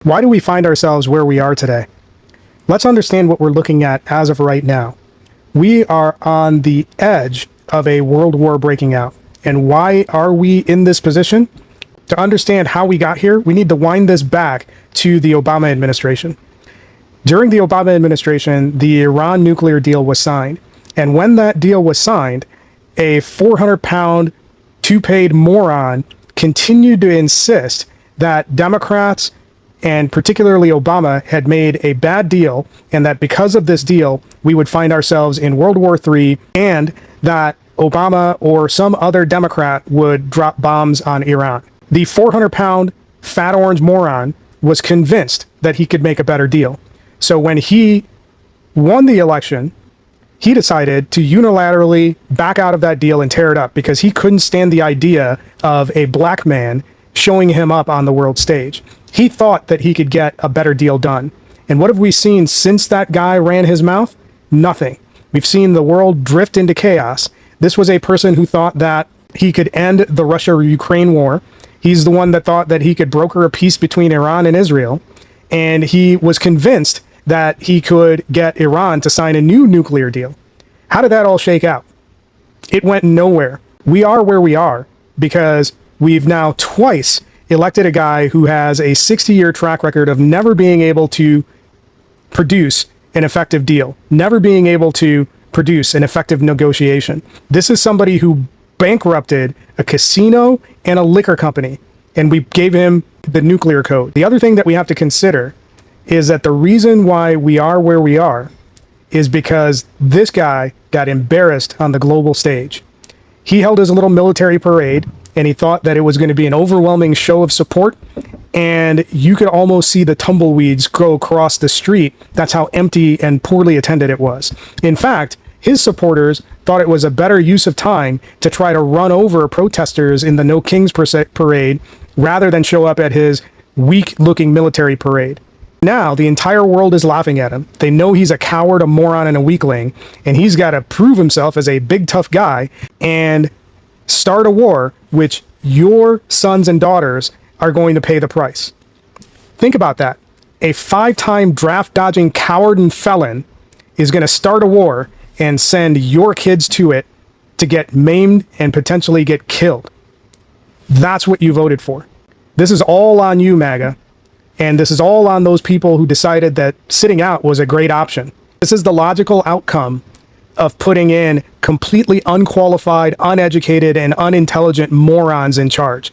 Why do we find ourselves where we are today? Let's understand what we're looking at as of right now. We are on the edge of a world war breaking out. And why are we in this position? To understand how we got here, we need to wind this back to the Obama administration. During the Obama administration, the Iran nuclear deal was signed. And when that deal was signed, a 400-pound, two-paid moron continued to insist that Democrats and particularly Obama had made a bad deal, and that because of this deal, we would find ourselves in World War III, and that Obama or some other Democrat would drop bombs on Iran. The 400-pound fat orange moron was convinced that he could make a better deal. So when he won the election, he decided to unilaterally back out of that deal and tear it up because he couldn't stand the idea of a black man showing him up on the world stage. He thought that he could get a better deal done. And what have we seen since that guy ran his mouth? Nothing. We've seen the world drift into chaos. This was a person who thought that he could end the Russia-Ukraine war. He's the one that thought that he could broker a peace between Iran and Israel. And he was convinced that he could get Iran to sign a new nuclear deal. How did that all shake out? It went nowhere. We are where we are because we've now twice elected a guy who has a 60-year track record of never being able to produce an effective deal, never being able to produce an effective negotiation. This is somebody who bankrupted a casino and a liquor company, and we gave him the nuclear code. The other thing that we have to consider is that the reason why we are where we are is because this guy got embarrassed on the global stage. He held his little military parade, and he thought that it was going to be an overwhelming show of support, and you could almost see the tumbleweeds go across the street. That's how empty and poorly attended it was. In fact, his supporters thought it was a better use of time to try to run over protesters in the No Kings parade rather than show up at his weak-looking military parade. Now, the entire world is laughing at him. They know he's a coward, a moron, and a weakling, and he's got to prove himself as a big, tough guy and start a war which your sons and daughters are going to pay the price. Think about that. A 5-time draft-dodging coward and felon is going to start a war and send your kids to it to get maimed and potentially get killed. That's what you voted for. This is all on you, MAGA. And this is all on those people who decided that sitting out was a great option. This is the logical outcome of putting in completely unqualified, uneducated, and unintelligent morons in charge.